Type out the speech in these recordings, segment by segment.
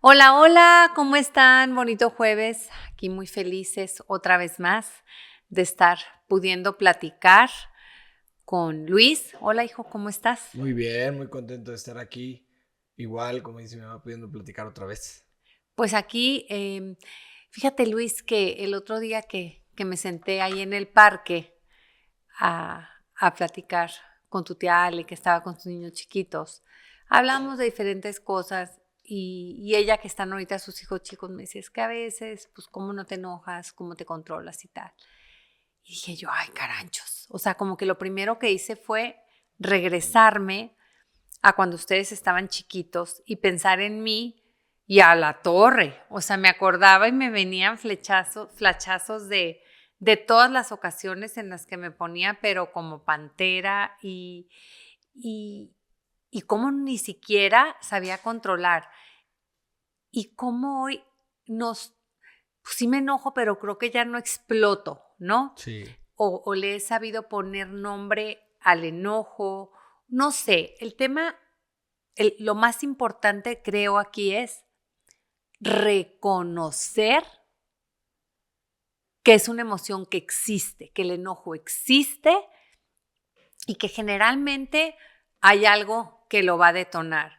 Hola, hola, ¿cómo están? Bonito jueves. Aquí muy felices otra vez más de estar pudiendo platicar con Luis. Hola, hijo, ¿cómo estás? Muy bien, muy contento de estar aquí. Igual, como dice mi mamá, pudiendo platicar otra vez. Pues aquí, fíjate, Luis, que el otro día que me senté ahí en el parque a platicar con tu tía Ale, que estaba con sus niños chiquitos, hablamos de diferentes cosas y ella que están ahorita sus hijos chicos me dice, es que a veces, pues, ¿cómo no te enojas? ¿Cómo te controlas y tal? Y dije yo, ay, caranchos. O sea, como que lo primero que hice fue regresarme a cuando ustedes estaban chiquitos y pensar en mí y a la torre. O sea, me acordaba y me venían flachazos de todas las ocasiones en las que me ponía, pero como pantera y, y cómo ni siquiera sabía controlar. Y cómo hoy pues sí me enojo, pero creo que ya no exploto, ¿no? Sí. O le he sabido poner nombre al enojo. No sé, el tema, lo más importante creo aquí es reconocer que es una emoción que existe, que el enojo existe y que generalmente hay algo que lo va a detonar.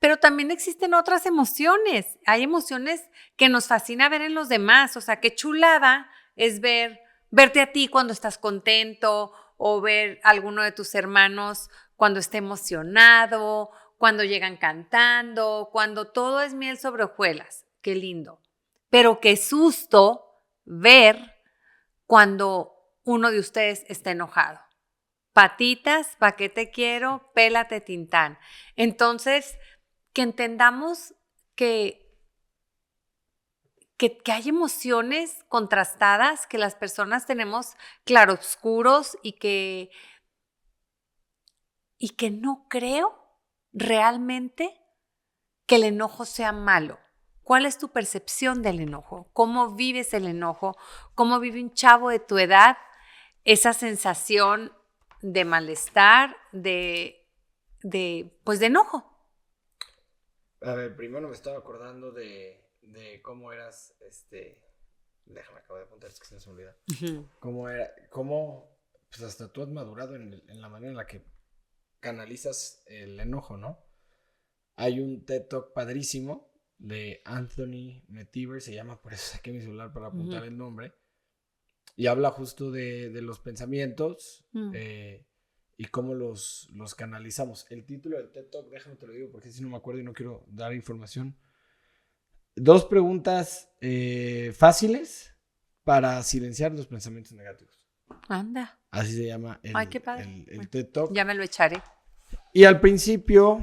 Pero también existen otras emociones. Hay emociones que nos fascina ver en los demás. O sea, qué chulada es verte a ti cuando estás contento o ver a alguno de tus hermanos cuando esté emocionado, cuando llegan cantando, cuando todo es miel sobre hojuelas. Qué lindo. Pero qué susto ver cuando uno de ustedes está enojado. Patitas, ¿pa' qué te quiero? Pélate, Tintán. Entonces, que entendamos que, que hay emociones contrastadas, que las personas tenemos claroscuros y que no creo realmente que el enojo sea malo. ¿Cuál es tu percepción del enojo? ¿Cómo vives el enojo? ¿Cómo vive un chavo de tu edad esa sensación de malestar, pues de enojo? A ver, primero me estaba acordando de cómo eras, déjame acabo de apuntar, es que se me olvida. Ujú. Pues hasta tú has madurado en la manera en la que canalizas el enojo, ¿no? Hay un TED Talk padrísimo de Anthony Metiver, se llama, por eso saqué mi celular para Ujú. apuntar el nombre, y habla justo de los pensamientos Mm. y cómo los canalizamos. El título del TED Talk, déjame te lo digo porque si no me acuerdo y no quiero dar información. Dos preguntas fáciles para silenciar los pensamientos negativos. Anda. Así se llama Ay, qué padre. el Bueno, TED Talk. ya me lo echaré. Y al principio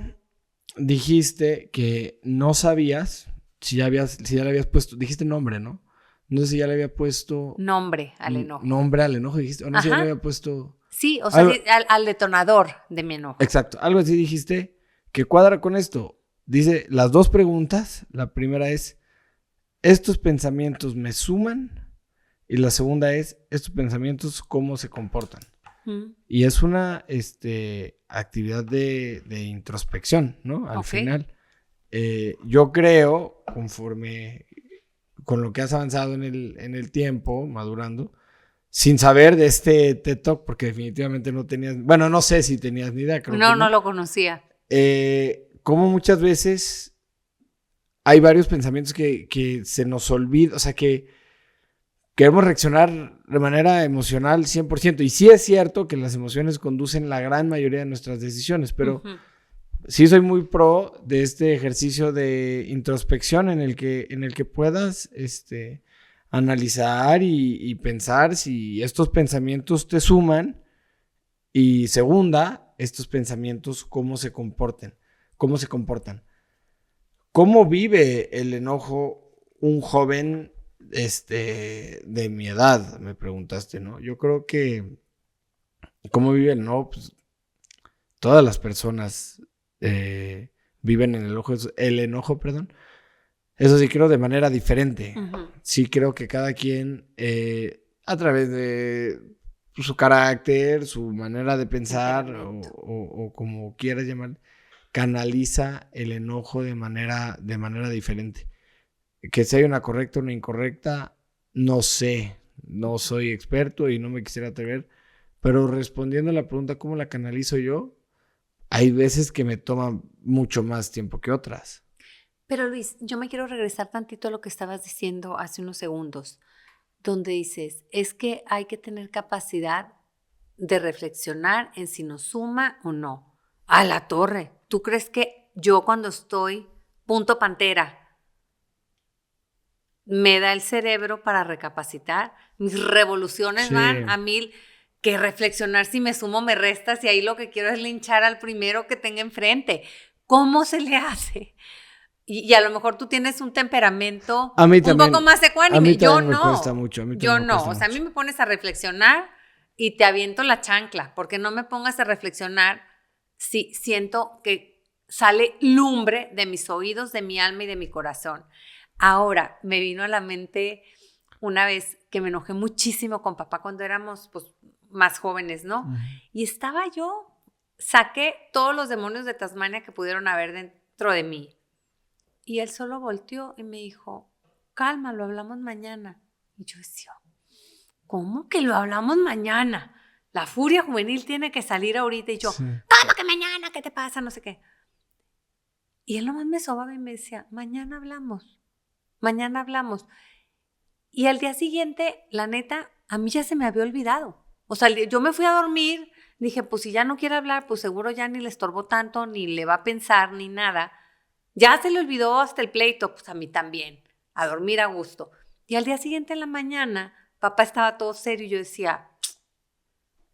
dijiste que no sabías si ya le habías puesto, dijiste nombre, ¿no? No sé si ya le había puesto Nombre al enojo. nombre al enojo, dijiste, o no sé si ya le Ajá. había puesto Sí, o sea, algo, al detonador de mi enojo. exacto, algo así dijiste que cuadra con esto. Dice las dos preguntas. La primera es, ¿estos pensamientos me suman? Y la segunda es, ¿estos pensamientos cómo se comportan? Mm. Y es una actividad de introspección, ¿no? Al Ok. final. Yo creo, conforme con lo que has avanzado en el tiempo, madurando, sin saber de este TED Talk, porque definitivamente no tenías, bueno, no sé si tenías ni idea, creo que No, no no, lo conocía. como muchas veces hay varios pensamientos que se nos olvida, o sea, que queremos reaccionar de manera emocional 100%. Y sí es cierto que las emociones conducen la gran mayoría de nuestras decisiones, pero Ujú. sí soy muy pro de este ejercicio de introspección en el que puedas analizar y pensar si estos pensamientos te suman y segunda, estos pensamientos cómo se comportan. ¿Cómo vive el enojo un joven de mi edad? Me preguntaste, ¿no? Yo creo que cómo vive el enojo, pues todas las personas viven en el enojo, perdón. Eso sí creo de manera diferente. Ujú. Sí creo que cada quien, a través de su carácter, su manera de pensar Temperamento. o como quieras llamar, canaliza el enojo de manera diferente. Que si hay una correcta o una incorrecta, no sé, no soy experto y no me quisiera atrever, pero respondiendo a la pregunta ¿cómo la canalizo yo? Hay veces que me toma mucho más tiempo que otras. Pero Luis, yo me quiero regresar tantito a lo que estabas diciendo hace unos segundos, donde dices, es que hay que tener capacidad de reflexionar en si nos suma o no. A la torre, ¿tú crees que yo cuando estoy punto pantera me da el cerebro para recapacitar? Mis revoluciones van a 1000, que reflexionar si me sumo, me resta, si ahí lo que quiero es linchar al primero que tenga enfrente. ¿Cómo se le hace? Y a lo mejor tú tienes un temperamento un poco más ecuánime. A mí yo también no. Me cuesta mucho. Yo no. O sea, a mí me pones a reflexionar y te aviento la chancla, porque no me pongas a reflexionar si siento que sale lumbre de mis oídos, de mi alma y de mi corazón. Ahora, me vino a la mente una vez que me enojé muchísimo con papá cuando éramos pues, más jóvenes, ¿no? Uh-huh. Y estaba yo, saqué todos los demonios de Tasmania que pudieron haber dentro de mí. Y él solo volteó y me dijo, calma, lo hablamos mañana. Y yo decía, ¿cómo que lo hablamos mañana? La furia juvenil tiene que salir ahorita. Y yo, ¿cómo que mañana? ¿Qué te pasa? No sé qué. Y él nomás me sobaba y me decía, mañana hablamos. Mañana hablamos. Y al día siguiente, la neta, a mí ya se me había olvidado. O sea, yo me fui a dormir, dije, pues si ya no quiere hablar, pues seguro ya ni le estorbó tanto, ni le va a pensar, ni nada. Ya se le olvidó hasta el pleito, pues a mí también, a dormir a gusto. Y al día siguiente en la mañana, papá estaba todo serio y yo decía,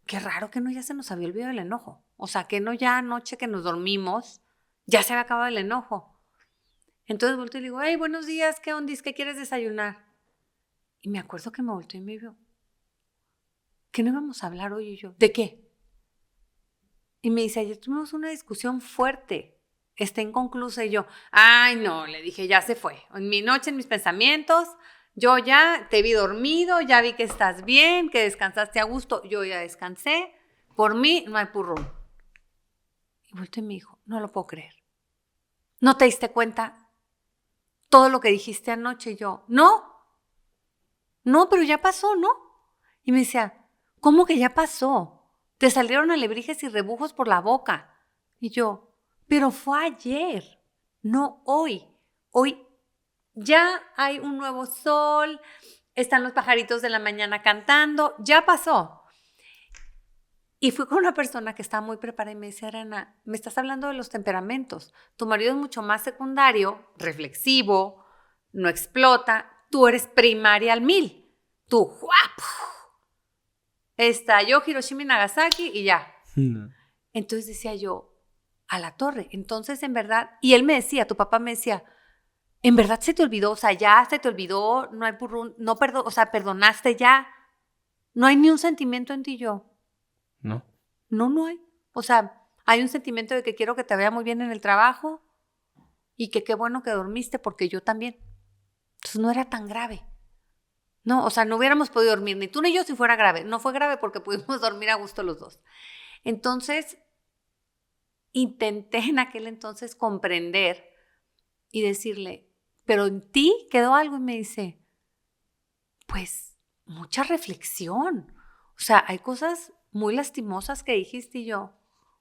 qué raro que no ya se nos había olvidado el enojo. O sea, que no ya anoche que nos dormimos, ya se había acabado el enojo. Entonces volteo y le digo, hey, buenos días, ¿qué ondis? ¿Qué quieres desayunar? Y me acuerdo que me volteó y me vio, ¿qué no íbamos a hablar hoy? Y yo, ¿de qué? Y me dice, ayer tuvimos una discusión fuerte. Está inconclusa. Y yo, ay no, le dije, ya se fue. En mi noche, en mis pensamientos, yo ya te vi dormido, ya vi que estás bien, que descansaste a gusto, yo ya descansé, por mí no hay purrún. Y volteó y me dijo, no lo puedo creer. ¿No te diste cuenta todo lo que dijiste anoche? Y yo, no, pero ya pasó, ¿no? Y me decía, ¿cómo que ya pasó? Te salieron alebrijes y rebujos por la boca. Y yo, pero fue ayer, no hoy. Hoy ya hay un nuevo sol, están los pajaritos de la mañana cantando, ya pasó. Y fui con una persona que estaba muy preparada y me decía, Arana, me estás hablando de los temperamentos. Tu marido es mucho más secundario, reflexivo, no explota. Tú eres primaria al 1000. Tú, ¡guapo! Estalló Hiroshima y Nagasaki y ya. No. Entonces decía yo, a la torre. Entonces, en verdad, y él me decía, tu papá me decía, en verdad se te olvidó, o sea, ya se te olvidó, no hay burrón, no o sea, perdonaste ya, no hay ni un sentimiento en ti. Yo. No. No hay. O sea, hay un sentimiento de que quiero que te vaya muy bien en el trabajo y que qué bueno que dormiste porque yo también. Entonces no era tan grave. No, o sea, no hubiéramos podido dormir ni tú ni yo si fuera grave. No fue grave porque pudimos dormir a gusto los dos. Entonces, intenté en aquel entonces comprender y decirle, pero en ti quedó algo. Y me dice, pues mucha reflexión. O sea, hay cosas muy lastimosas que dijiste. Y yo,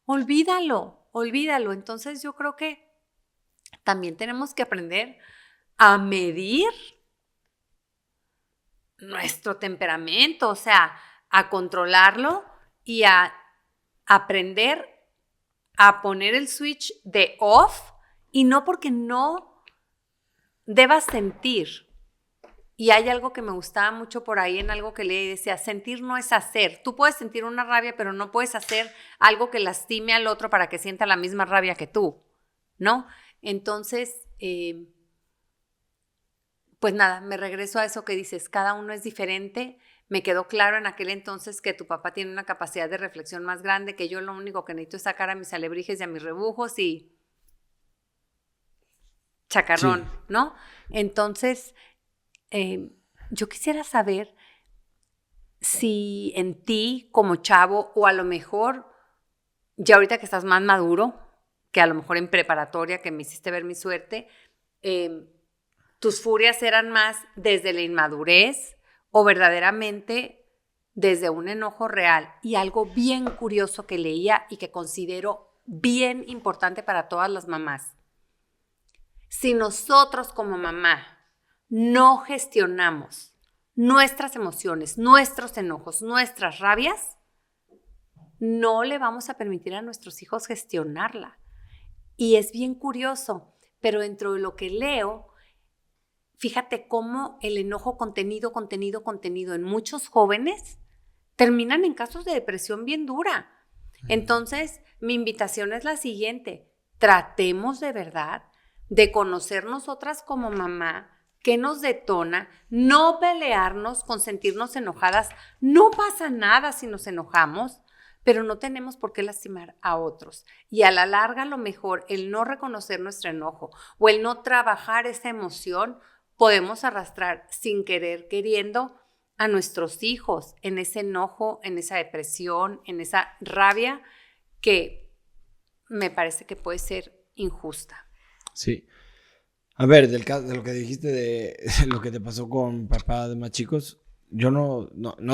olvídalo. Entonces yo creo que también tenemos que aprender a medir nuestro temperamento, o sea, a controlarlo y a aprender a poner el switch de off, y no porque no debas sentir. Y hay algo que me gustaba mucho por ahí en algo que leí y decía, sentir no es hacer. Tú puedes sentir una rabia, pero no puedes hacer algo que lastime al otro para que sienta la misma rabia que tú, ¿no? Entonces, pues nada, me regreso a eso que dices, cada uno es diferente. Me quedó claro en aquel entonces que tu papá tiene una capacidad de reflexión más grande, que yo lo único que necesito es sacar a mis alebrijes y a mis rebujos y chacarrón, sí. ¿No? Entonces, yo quisiera saber si en ti como chavo, o a lo mejor ya ahorita que estás más maduro, que a lo mejor en preparatoria, que me hiciste ver mi suerte, tus furias eran más desde la inmadurez o verdaderamente desde un enojo real. Y algo bien curioso que leía y que considero bien importante para todas las mamás. Si nosotros como mamá no gestionamos nuestras emociones, nuestros enojos, nuestras rabias, no le vamos a permitir a nuestros hijos gestionarla. Y es bien curioso, pero dentro de lo que leo, fíjate cómo el enojo contenido en muchos jóvenes terminan en casos de depresión bien dura. Entonces, mi invitación es la siguiente: tratemos de verdad de conocer nosotras como mamá qué nos detona, no pelearnos con sentirnos enojadas. No pasa nada si nos enojamos, pero no tenemos por qué lastimar a otros. Y a la larga, a lo mejor, el no reconocer nuestro enojo o el no trabajar esa emoción, podemos arrastrar sin querer, queriendo, a nuestros hijos en ese enojo, en esa depresión, en esa rabia que me parece que puede ser injusta. Sí. A ver, de lo que dijiste de lo que te pasó con papá de más chicos, yo no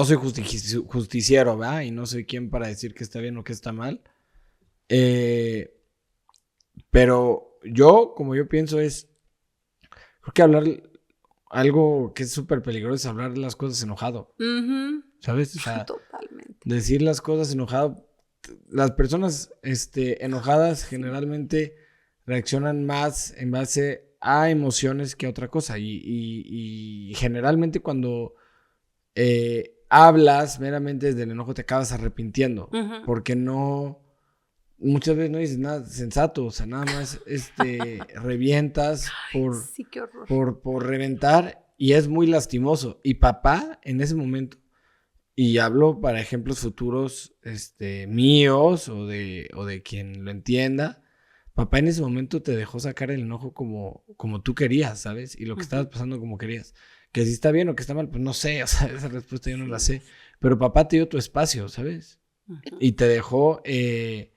soy justiciero, ¿verdad? Y no soy quien para decir que está bien o que está mal. Pero como yo pienso creo que algo que es súper peligroso es hablar las cosas enojado. Uh-huh. ¿Sabes? O sea, totalmente. Decir las cosas enojado. Las personas enojadas generalmente reaccionan más en base a emociones que a otra cosa. Y generalmente cuando hablas meramente desde el enojo te acabas arrepintiendo. Uh-huh. Porque muchas veces no dices nada sensato. O sea, nada más revientas sí, qué horror. por reventar, y es muy lastimoso. Y papá en ese momento, y hablo para ejemplos futuros míos o de quien lo entienda, papá en ese momento te dejó sacar el enojo como tú querías, ¿sabes? Y lo que estabas pasando como querías. Que si está bien o que está mal, pues no sé, o sea, esa respuesta yo no la sé. Pero papá te dio tu espacio, ¿sabes? Y te dejó que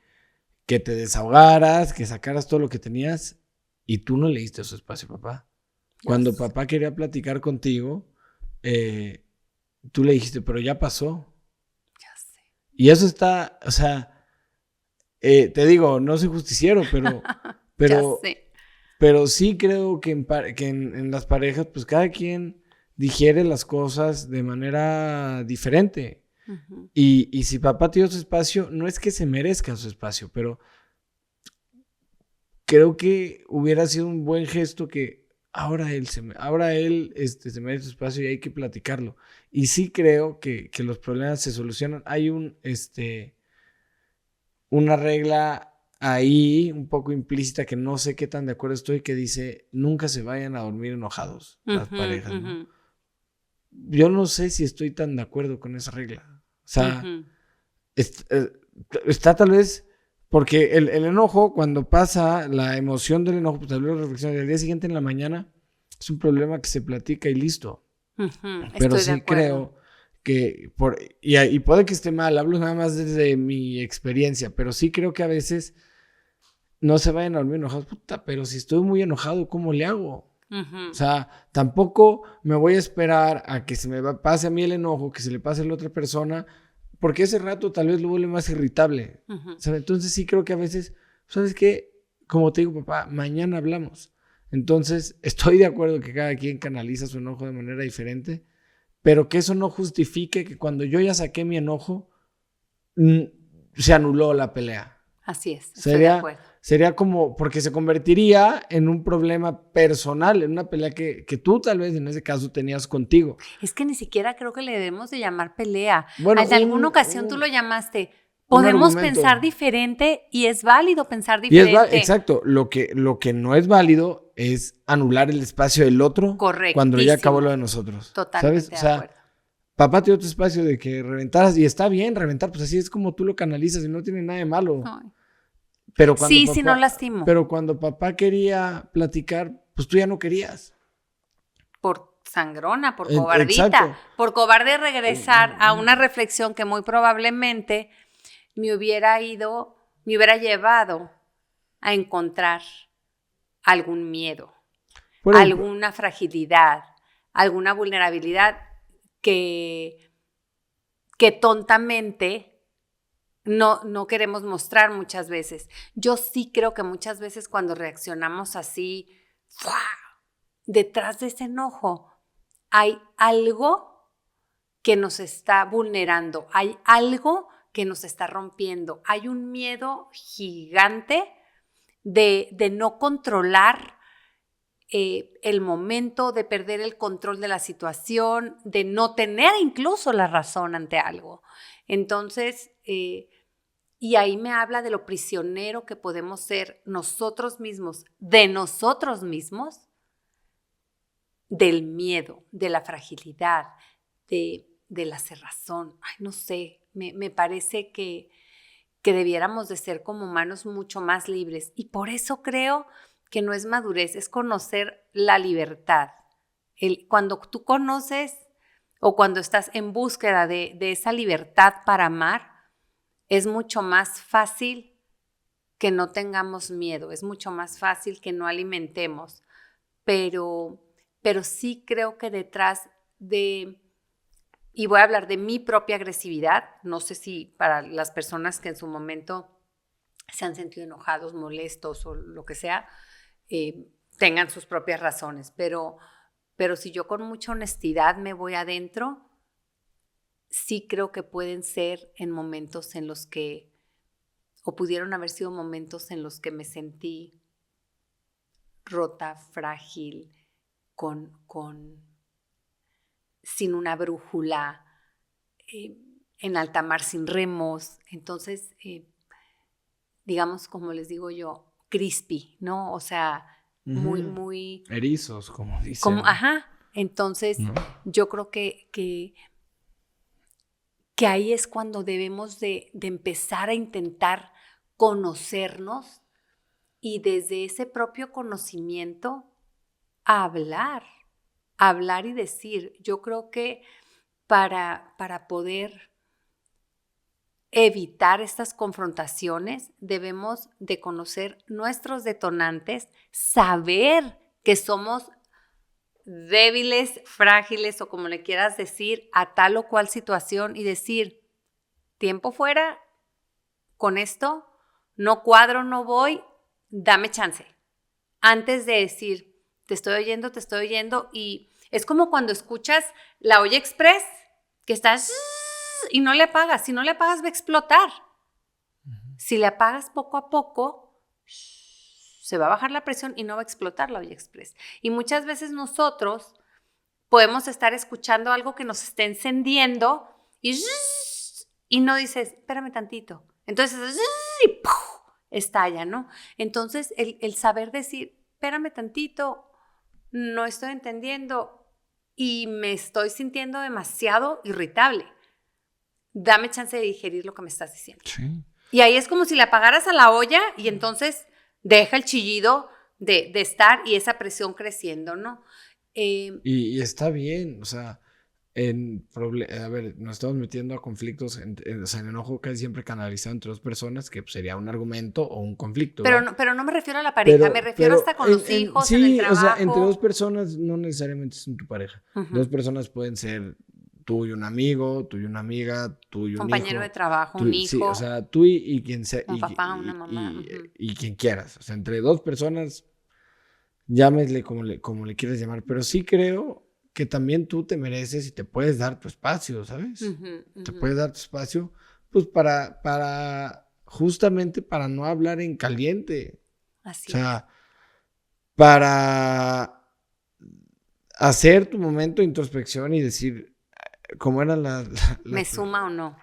te desahogaras, que sacaras todo lo que tenías, y tú no le diste su espacio, papá. Cuando papá quería platicar contigo, tú le dijiste, pero ya pasó. Ya sé. Y eso está, o sea, te digo, no soy justiciero, pero, ya sé. Pero sí creo que en las parejas, pues cada quien digiere las cosas de manera diferente. Uh-huh. Y si papá te dio su espacio, no es que se merezca su espacio, pero creo que hubiera sido un buen gesto que ahora él se merece su espacio y hay que platicarlo. Y sí creo que los problemas se solucionan. Hay una regla ahí un poco implícita que no sé qué tan de acuerdo estoy, que dice: nunca se vayan a dormir enojados las parejas, ¿no? Yo no sé si estoy tan de acuerdo con esa regla. O sea, está tal vez... Porque el enojo, cuando pasa la emoción del enojo, pues tal vez la reflexión del día siguiente en la mañana, es un problema que se platica y listo. Uh-huh. Pero sí creo que... y puede que esté mal, hablo nada más desde mi experiencia, pero sí creo que a veces no se vayan a dormir enojados. Puta, pero si estoy muy enojado, ¿cómo le hago? Uh-huh. O sea, tampoco me voy a esperar a que se me pase a mí el enojo, que se le pase a la otra persona, porque ese rato tal vez lo vuelve más irritable. Uh-huh. ¿Sabes? Entonces sí creo que a veces, ¿sabes qué? Como te digo, papá, mañana hablamos. Entonces estoy de acuerdo que cada quien canaliza su enojo de manera diferente, pero que eso no justifique que cuando yo ya saqué mi enojo, se anuló la pelea. Así es, estoy de acuerdo. Sería como, porque se convertiría en un problema personal, en una pelea que tú tal vez en ese caso tenías contigo. Es que ni siquiera creo que le debemos de llamar pelea. Bueno, en alguna ocasión tú lo llamaste. Podemos pensar diferente y es válido pensar diferente. Exacto. Lo que no es válido es anular el espacio del otro cuando ya acabó lo de nosotros. Totalmente, ¿sabes? O sea, de acuerdo. Papá te dio tu espacio de que reventaras, y está bien reventar, pues así es como tú lo canalizas y no tiene nada de malo. Ay. Pero cuando sí, no lastimo. Pero cuando papá quería platicar, pues tú ya no querías. Por sangrona, por cobardita. Exacto. Por cobarde regresar a una reflexión que muy probablemente me hubiera llevado a encontrar algún miedo, Por ejemplo, alguna fragilidad, alguna vulnerabilidad que tontamente no queremos mostrar muchas veces. Yo sí creo que muchas veces cuando reaccionamos así, ¡fua!, detrás de ese enojo hay algo que nos está vulnerando, hay algo que nos está rompiendo, hay un miedo gigante de no controlar el momento, de perder el control de la situación, de no tener incluso la razón ante algo. Entonces, y ahí me habla de lo prisionero que podemos ser nosotros mismos, de nosotros mismos, del miedo, de la fragilidad, de la cerrazón. Ay, no sé, me parece que debiéramos de ser como humanos mucho más libres. Y por eso creo que no es madurez, es conocer la libertad. Cuando tú conoces o cuando estás en búsqueda de esa libertad para amar, es mucho más fácil que no tengamos miedo, es mucho más fácil que no alimentemos. Pero sí creo que detrás de, y voy a hablar de mi propia agresividad, no sé si para las personas que en su momento se han sentido enojados, molestos o lo que sea, tengan sus propias razones, pero si yo con mucha honestidad me voy adentro, sí creo que pueden ser en momentos en los que, o pudieron haber sido momentos en los que me sentí rota, frágil, sin una brújula, en alta mar sin remos. Entonces, digamos, como les digo yo, crispy, ¿no? O sea, muy... erizos, como dicen. Ajá. Entonces, ¿no? Yo creo que ahí es cuando debemos de empezar a intentar conocernos y desde ese propio conocimiento hablar y decir. Yo creo que para poder evitar estas confrontaciones debemos de conocer nuestros detonantes, saber que somos débiles, frágiles o como le quieras decir a tal o cual situación y decir, tiempo fuera, con esto, no cuadro, no voy, dame chance. Antes de decir, te estoy oyendo y es como cuando escuchas la olla express que estás y no le apagas. Si no le apagas va a explotar. Si le apagas poco a poco, se va a bajar la presión y no va a explotar la olla express. Y muchas veces nosotros podemos estar escuchando algo que nos esté encendiendo y no dices, espérame tantito. Entonces, y ¡puf!, estalla, ¿no? Entonces, el saber decir, espérame tantito, no estoy entendiendo y me estoy sintiendo demasiado irritable. Dame chance de digerir lo que me estás diciendo. Sí. Y ahí es como si le apagaras a la olla y entonces deja el chillido de estar y esa presión creciendo, ¿no? Y está bien, o sea, a ver, nos estamos metiendo a conflictos, o sea, el enojo casi siempre canalizado entre dos personas, que pues, sería un argumento o un conflicto. Pero no me refiero a la pareja, me refiero hasta con los hijos, sí, en el trabajo. O sea, entre dos personas no necesariamente es tu pareja. Uh-huh. Dos personas pueden ser tú y un amigo, tú y una amiga, tú y un compañero hijo, de trabajo, un hijo. Sí, o sea, tú y quien sea. Un papá, una mamá. Y quien quieras. O sea, entre dos personas, llámesle como le quieras llamar. Pero sí creo que también tú te mereces y te puedes dar tu espacio, ¿sabes? Te puedes dar tu espacio, pues justamente para no hablar en caliente. Así. O sea, para hacer tu momento de introspección y decir, ¿cómo era ¿me suma o no?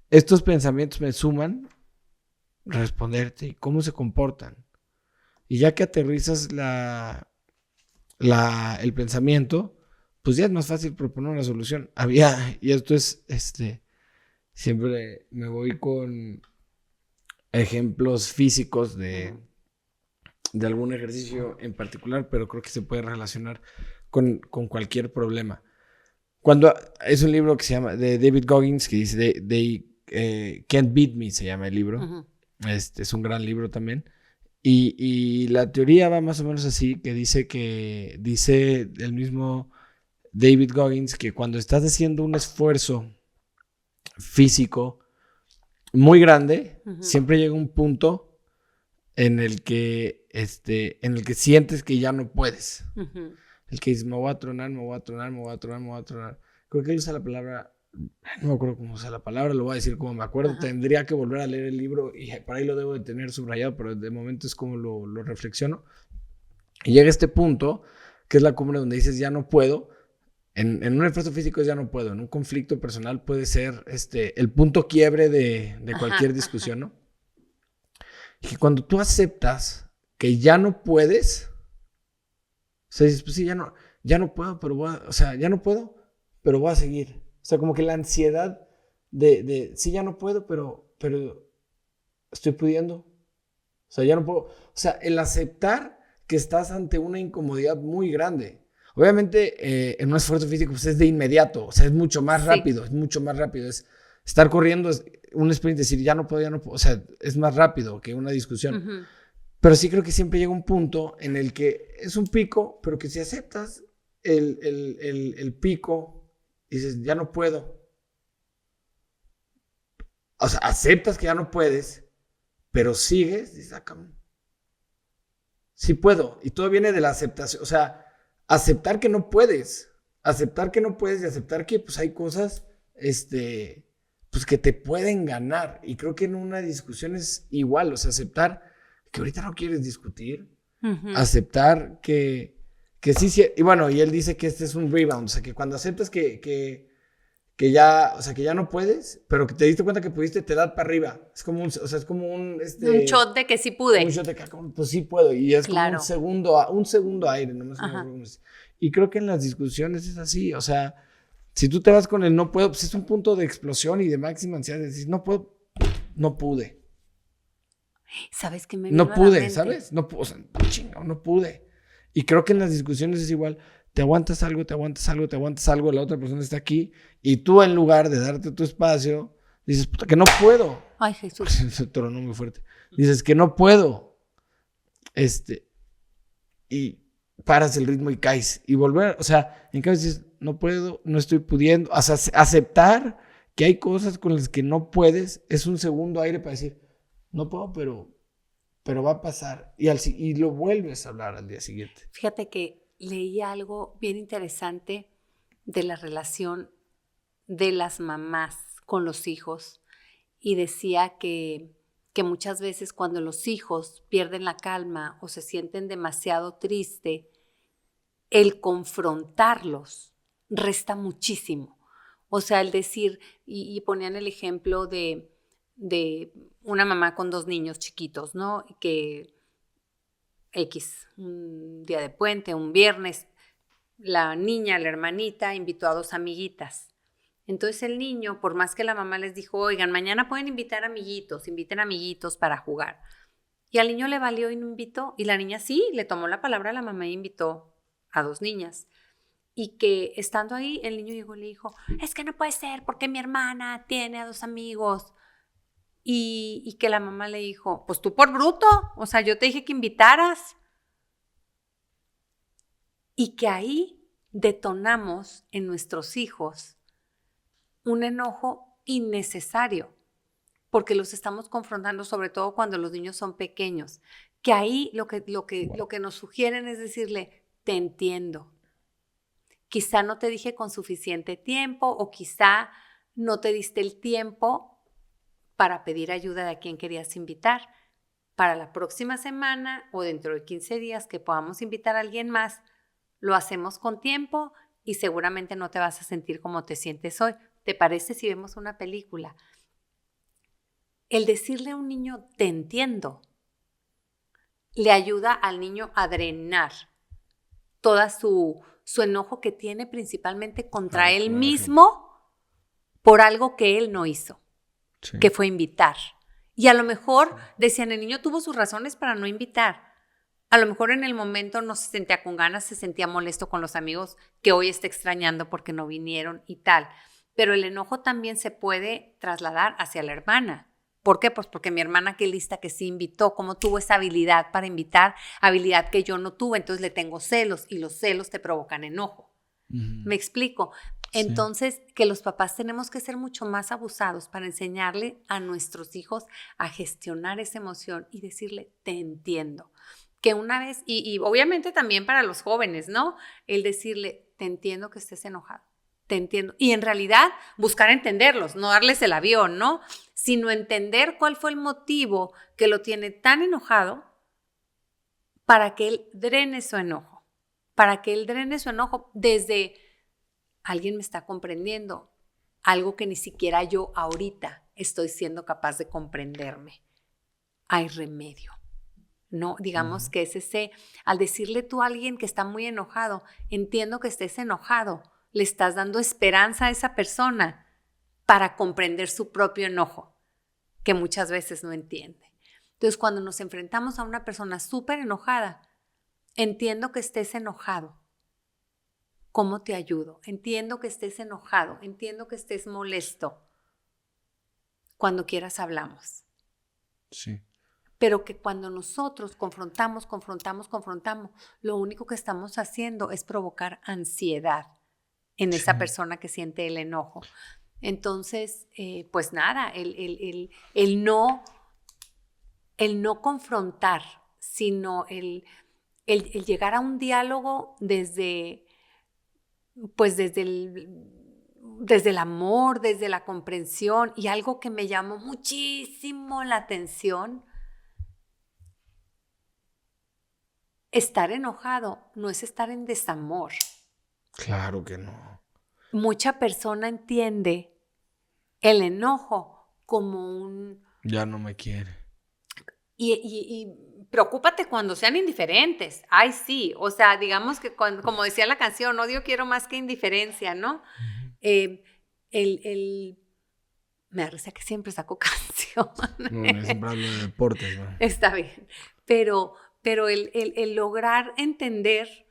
Estos pensamientos me suman, responderte y cómo se comportan. Y ya que aterrizas el pensamiento, pues ya es más fácil proponer una solución. Y esto es, siempre me voy con ejemplos físicos de algún ejercicio en particular, pero creo que se puede relacionar con cualquier problema. Es un libro que se llama, de David Goggins, que dice, They Can't Beat Me, se llama el libro. Es un gran libro también. Y la teoría va más o menos así, que dice el mismo David Goggins que cuando estás haciendo un esfuerzo físico muy grande, siempre llega un punto en el que sientes que ya no puedes. El que dices, me voy a tronar. Creo que él usa la palabra, no me acuerdo cómo usa la palabra, lo voy a decir como me acuerdo. Tendría que volver a leer el libro y por ahí lo debo de tener subrayado, pero de momento es como lo reflexiono. Y llega este punto, que es la cumbre donde dices, ya no puedo. En un esfuerzo físico es ya no puedo. En un conflicto personal puede ser el punto quiebre de cualquier discusión, ¿no? Y cuando tú aceptas que ya no puedes, o sea, dices, pues sí, ya no puedo, pero ya no puedo, pero voy a seguir. O sea, como que la ansiedad de sí, ya no puedo, pero estoy pudiendo. O sea, ya no puedo. O sea, el aceptar que estás ante una incomodidad muy grande. Obviamente, en un esfuerzo físico pues es de inmediato, o sea, es mucho más rápido, Es estar corriendo, es un sprint, decir, ya no puedo, o sea, es más rápido que una discusión. Pero sí creo que siempre llega un punto en el que es un pico, pero que si aceptas el pico, dices, ya no puedo. O sea, aceptas que ya no puedes, pero sigues, dices, cabrón, sí puedo. Y todo viene de la aceptación, o sea, aceptar que no puedes y aceptar que pues hay cosas, pues que te pueden ganar. Y creo que en una discusión es igual, o sea, aceptar que ahorita no quieres discutir, aceptar que sí, y bueno, y él dice que este es un rebound, o sea, que cuando aceptas que ya, o sea, que ya no puedes, pero que te diste cuenta que pudiste, te da para arriba. Es como un shot de que sí pude. Un shot de que, pues sí puedo, y es claro. Como un segundo aire, nomás. Y creo que en las discusiones es así, o sea, si tú te vas con el no puedo, pues es un punto de explosión y de máxima ansiedad, de decir, no puedo, no pude. ¿Sabes qué me vino no pude, ¿sabes? No pude, o sea, chingado, no pude. Y creo que en las discusiones es igual. Te aguantas algo, la otra persona está aquí y tú en lugar de darte tu espacio, dices, puta, que no puedo. Ay, Jesús. Se tronó muy fuerte. Dices que no puedo. Y paras el ritmo y caes. Y volver, o sea, en cambio dices, no puedo, no estoy pudiendo. O sea, aceptar que hay cosas con las que no puedes es un segundo aire para decir, no puedo, pero va a pasar. Y lo vuelves a hablar al día siguiente. Fíjate que leí algo bien interesante de la relación de las mamás con los hijos y decía que muchas veces cuando los hijos pierden la calma o se sienten demasiado tristes, el confrontarlos resta muchísimo. O sea, el decir, y ponían el ejemplo de una mamá con 2 niños chiquitos, ¿no? Que un día de puente, un viernes, la niña, la hermanita, invitó a 2 amiguitas. Entonces el niño, por más que la mamá les dijo, oigan, mañana pueden invitar amiguitos, inviten amiguitos para jugar. Y al niño le valió y no invitó. Y la niña sí, le tomó la palabra a la mamá e invitó a 2 niñas. Y que estando ahí, el niño llegó y le dijo, es que no puede ser porque mi hermana tiene a 2 amigos. Y que la mamá le dijo, pues tú por bruto, o sea, yo te dije que invitaras. Y que ahí detonamos en nuestros hijos un enojo innecesario, porque los estamos confrontando, sobre todo cuando los niños son pequeños, que ahí lo que nos sugieren es decirle, te entiendo. Quizá no te dije con suficiente tiempo o quizá no te diste el tiempo para pedir ayuda de a quien querías invitar. Para la próxima semana o dentro de 15 días que podamos invitar a alguien más, lo hacemos con tiempo y seguramente no te vas a sentir como te sientes hoy. ¿Te parece si vemos una película? El decirle a un niño, te entiendo, le ayuda al niño a drenar toda su enojo que tiene principalmente contra él mismo por algo que él no hizo, que fue invitar. Y a lo mejor, decían, el niño tuvo sus razones para no invitar. A lo mejor en el momento no se sentía con ganas, se sentía molesto con los amigos que hoy está extrañando porque no vinieron y tal. Pero el enojo también se puede trasladar hacia la hermana. ¿Por qué? Pues porque mi hermana, qué lista que sí invitó, cómo tuvo esa habilidad para invitar, habilidad que yo no tuve, entonces le tengo celos y los celos te provocan enojo. ¿Me explico? Sí. Entonces, que los papás tenemos que ser mucho más abusados para enseñarle a nuestros hijos a gestionar esa emoción y decirle, te entiendo. Que una vez, y obviamente también para los jóvenes, ¿no? El decirle, te entiendo que estés enojado, te entiendo. Y en realidad buscar entenderlos, no darles el avión, ¿no? Sino entender cuál fue el motivo que lo tiene tan enojado para que él drene su enojo. Para que él drene su enojo desde alguien me está comprendiendo, algo que ni siquiera yo ahorita estoy siendo capaz de comprenderme. Hay remedio. No, digamos que es ese, al decirle tú a alguien que está muy enojado, entiendo que estés enojado, le estás dando esperanza a esa persona para comprender su propio enojo, que muchas veces no entiende. Entonces, cuando nos enfrentamos a una persona súper enojada, entiendo que estés enojado. ¿Cómo te ayudo? Entiendo que estés enojado, entiendo que estés molesto. Cuando quieras hablamos. Sí. Pero que cuando nosotros confrontamos, lo único que estamos haciendo es provocar ansiedad en esa persona que siente el enojo. Entonces, pues nada, el no confrontar, sino el llegar a un diálogo desde el amor, desde la comprensión. Y algo que me llamó muchísimo la atención, estar enojado no es estar en desamor. Claro que no. Mucha persona entiende el enojo como un... Ya no me quiere. Y preocúpate cuando sean indiferentes. Ay, sí. O sea, digamos que como decía la canción, odio quiero más que indiferencia, ¿no? Me da risa que siempre saco canción. No, siempre hablo de deportes, ¿no? Está bien. Pero el lograr entender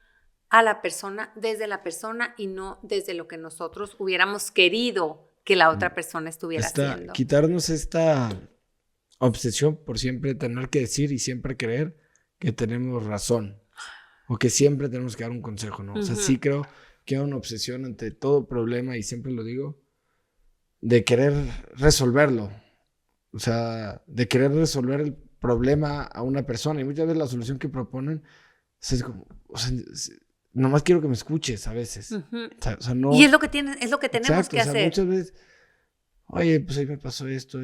a la persona desde la persona y no desde lo que nosotros hubiéramos querido que la otra persona estuviera haciendo. Quitarnos esta obsesión por siempre tener que decir y siempre creer que tenemos razón o que siempre tenemos que dar un consejo, ¿no? O sea, sí creo que hay una obsesión ante todo problema, y siempre lo digo, de querer resolverlo. O sea, de querer resolver el problema a una persona, y muchas veces la solución que proponen es como, o sea, nomás quiero que me escuches a veces. O sea, no... Y es lo que tenemos Exacto, que o sea, hacer. Muchas veces, oye, pues ahí me pasó esto.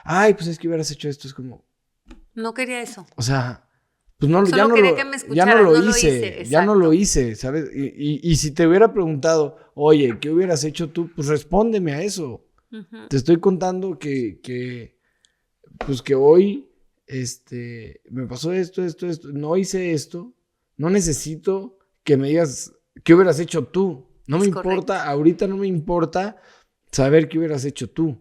Ay, pues es que hubieras hecho esto. Es como... No quería eso. O sea, pues no, Solo ya no quería lo, que me ya no escucharas, lo no lo hice, hice, ya no lo exacto. hice, ¿sabes? Y si te hubiera preguntado, oye, ¿qué hubieras hecho tú? Pues respóndeme a eso. Te estoy contando que hoy me pasó esto, no hice esto, no necesito que me digas qué hubieras hecho tú. No me importa, ahorita no me importa saber qué hubieras hecho tú.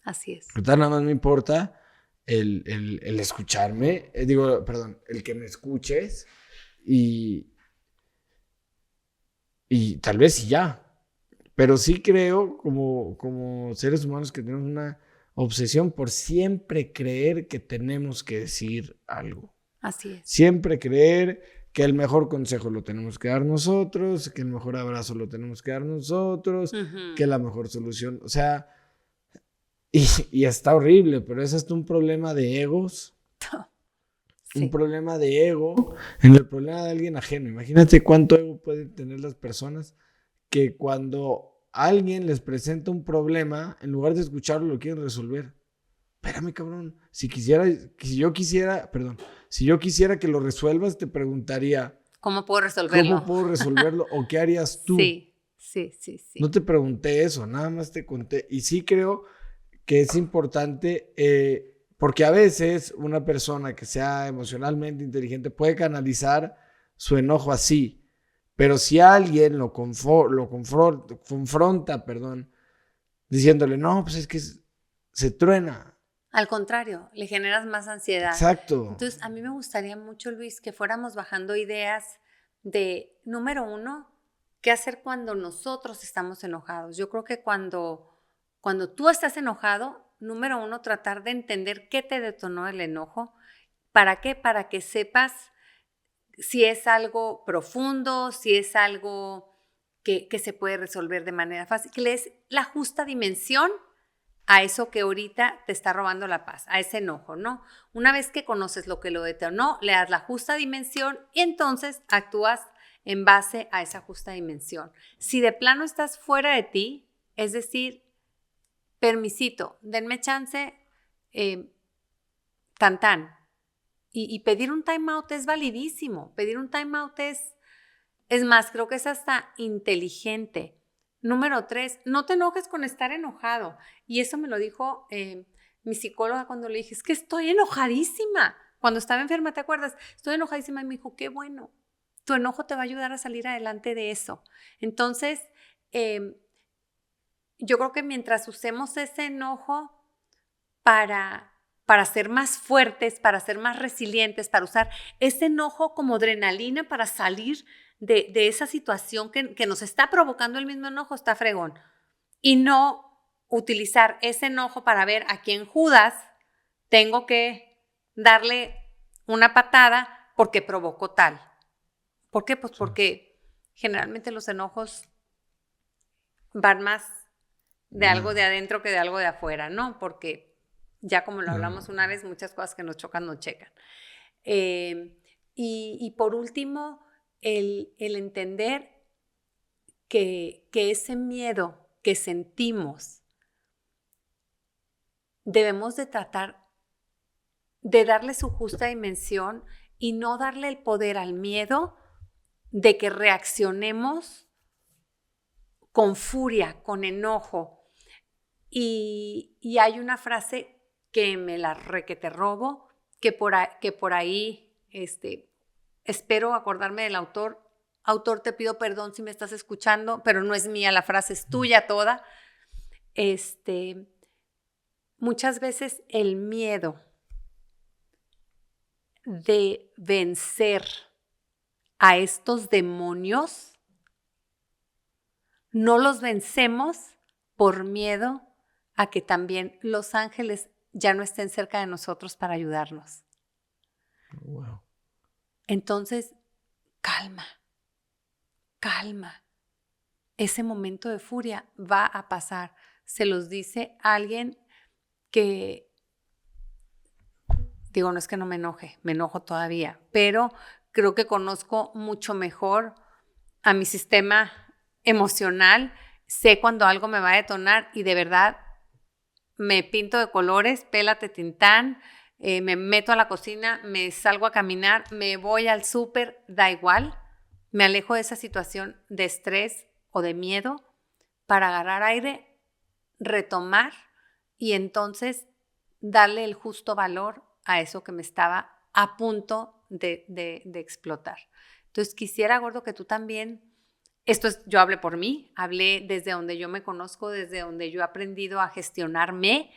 Así es. Ahorita nada más me importa el escucharme, el que me escuches y tal vez ya. Pero sí creo, como seres humanos, que tenemos una obsesión por siempre creer que tenemos que decir algo. Así es. Siempre creer que el mejor consejo lo tenemos que dar nosotros, que el mejor abrazo lo tenemos que dar nosotros, que la mejor solución, o sea, y está horrible, pero es hasta un problema de egos. Sí. Un problema de ego en el problema de alguien ajeno. Imagínate cuánto ego pueden tener las personas que cuando alguien les presenta un problema, en lugar de escucharlo, lo quieren resolver. Espérame, cabrón. Si yo quisiera que lo resuelvas, te preguntaría, ¿cómo puedo resolverlo? ¿Cómo puedo resolverlo? ¿O qué harías tú? Sí. No te pregunté eso, nada más te conté. Y sí creo que es importante, porque a veces una persona que sea emocionalmente inteligente puede canalizar su enojo así. Pero si alguien lo confronta, diciéndole, no, pues es que se truena. Al contrario, le generas más ansiedad. Exacto. Entonces, a mí me gustaría mucho, Luis, que fuéramos bajando ideas de, número uno, qué hacer cuando nosotros estamos enojados. Yo creo que cuando tú estás enojado, número 1, tratar de entender qué te detonó el enojo. ¿Para qué? Para que sepas si es algo profundo, si es algo que se puede resolver de manera fácil, que le des la justa dimensión a eso que ahorita te está robando la paz, a ese enojo, ¿no? Una vez que conoces lo que lo detonó, le das la justa dimensión y entonces actúas en base a esa justa dimensión. Si de plano estás fuera de ti, es decir, permisito, denme chance, tan tan. Y pedir un time out es validísimo. Pedir un time out es más, creo que es hasta inteligente. Número 3, no te enojes con estar enojado. Y eso me lo dijo mi psicóloga cuando le dije, es que estoy enojadísima. Cuando estaba enferma, ¿te acuerdas? Estoy enojadísima y me dijo, qué bueno. Tu enojo te va a ayudar a salir adelante de eso. Entonces, yo creo que mientras usemos ese enojo para ser más fuertes, para ser más resilientes, para usar ese enojo como adrenalina para salir de esa situación que nos está provocando el mismo enojo, está fregón. Y no utilizar ese enojo para ver a quién Judas tengo que darle una patada porque provocó tal. ¿Por qué? Pues porque generalmente los enojos van más de algo de adentro que de algo de afuera, ¿no? Porque ya como lo hablamos una vez, muchas cosas que nos chocan, nos checan. Y por último, el entender que ese miedo que sentimos debemos de tratar de darle su justa dimensión y no darle el poder al miedo de que reaccionemos con furia, con enojo. Y hay una frase que me la requete robo, que por ahí espero acordarme del autor. Autor, te pido perdón si me estás escuchando, pero no es mía, la frase es tuya toda. Muchas veces el miedo de vencer a estos demonios no los vencemos por miedo a que también los ángeles ya no estén cerca de nosotros para ayudarnos. Wow. Entonces, calma. Ese momento de furia va a pasar. Se los dice alguien que, digo, no es que no me enoje, me enojo todavía, pero creo que conozco mucho mejor a mi sistema emocional. Sé cuando algo me va a detonar y de verdad me pinto de colores, pélate tintán, me meto a la cocina, me salgo a caminar, me voy al súper, da igual, me alejo de esa situación de estrés o de miedo para agarrar aire, retomar y entonces darle el justo valor a eso que me estaba a punto de explotar. Entonces quisiera, Gordo, que tú también, yo hablé por mí, hablé desde donde yo me conozco, desde donde yo he aprendido a gestionarme,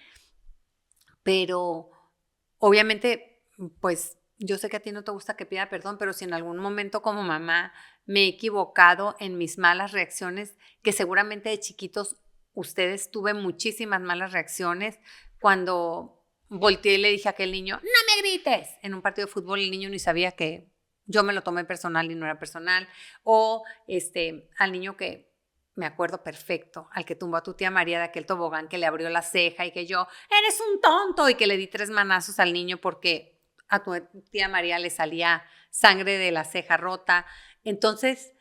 pero obviamente, pues yo sé que a ti no te gusta que pida perdón, pero si en algún momento como mamá me he equivocado en mis malas reacciones, que seguramente de chiquitos ustedes tuve muchísimas malas reacciones, cuando volteé y le dije a aquel niño, no me grites, en un partido de fútbol el niño ni sabía que yo me lo tomé personal y no era personal, o al niño que me acuerdo perfecto, al que tumbó a tu tía María de aquel tobogán que le abrió la ceja y que yo, eres un tonto, y que le di 3 manazos al niño porque a tu tía María le salía sangre de la ceja rota. Entonces,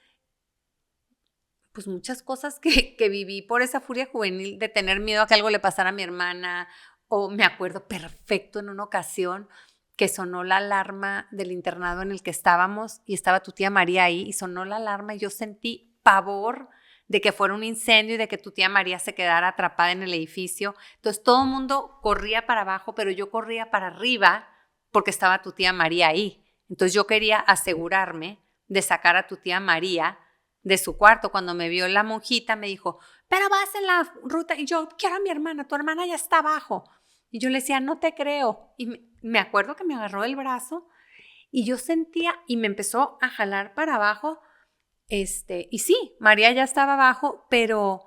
pues muchas cosas que viví por esa furia juvenil de tener miedo a que algo le pasara a mi hermana, o me acuerdo perfecto en una ocasión que sonó la alarma del internado en el que estábamos y estaba tu tía María ahí y sonó la alarma y yo sentí pavor de que fuera un incendio y de que tu tía María se quedara atrapada en el edificio. Entonces todo el mundo corría para abajo, pero yo corría para arriba porque estaba tu tía María ahí. Entonces yo quería asegurarme de sacar a tu tía María de su cuarto. Cuando me vio la monjita me dijo, pero vas en la ruta. Y yo, quiero a mi hermana, tu hermana ya está abajo. Y yo le decía, no te creo. Y me acuerdo que me agarró el brazo y yo sentía y me empezó a jalar para abajo. Y sí, María ya estaba abajo, pero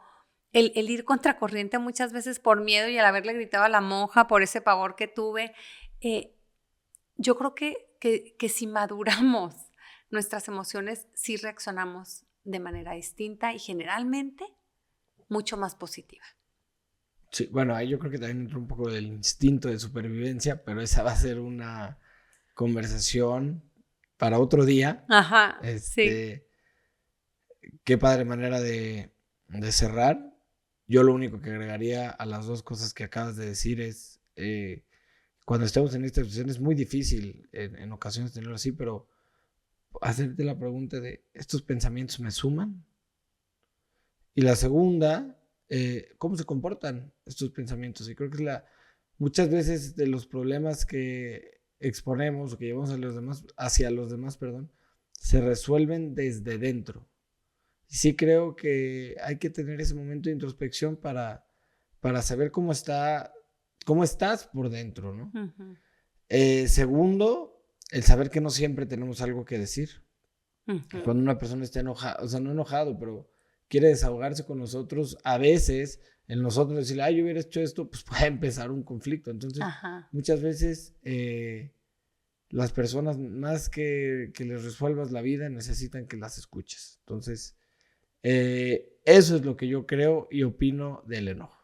el ir contracorriente muchas veces por miedo y al haberle gritado a la monja por ese pavor que tuve, yo creo que si maduramos nuestras emociones, sí reaccionamos de manera distinta y generalmente mucho más positiva. Sí, bueno, ahí yo creo que también entra un poco del instinto de supervivencia, pero esa va a ser una conversación para otro día. Ajá, sí. Qué padre manera de cerrar. Yo lo único que agregaría a las dos cosas que acabas de decir es, cuando estamos en esta situación es muy difícil en ocasiones tenerlo así, pero hacerte la pregunta de, ¿estos pensamientos me suman? Y la segunda, ¿cómo se comportan estos pensamientos? Y creo que es muchas veces de los problemas que exponemos o que llevamos hacia los demás, perdón, se resuelven desde dentro. Y sí creo que hay que tener ese momento de introspección para saber cómo estás por dentro, ¿no? Uh-huh. Segundo, el saber que no siempre tenemos algo que decir. Uh-huh. Cuando una persona está enojada, o sea, no enojado, pero quiere desahogarse con nosotros, a veces en nosotros decirle, yo hubiera hecho esto, pues puede empezar un conflicto. Entonces, muchas veces las personas, más que les resuelvas la vida, necesitan que las escuches. Entonces, eso es lo que yo creo y opino del enojo.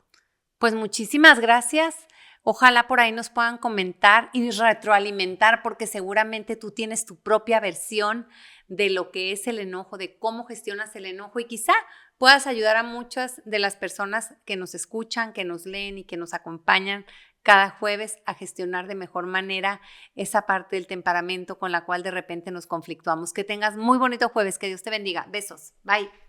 Pues muchísimas gracias. Ojalá por ahí nos puedan comentar y retroalimentar, porque seguramente tú tienes tu propia versión de lo que es el enojo, de cómo gestionas el enojo, y quizá puedas ayudar a muchas de las personas que nos escuchan, que nos leen y que nos acompañan cada jueves a gestionar de mejor manera esa parte del temperamento con la cual de repente nos conflictuamos. Que tengas muy bonito jueves, que Dios te bendiga. Besos. Bye.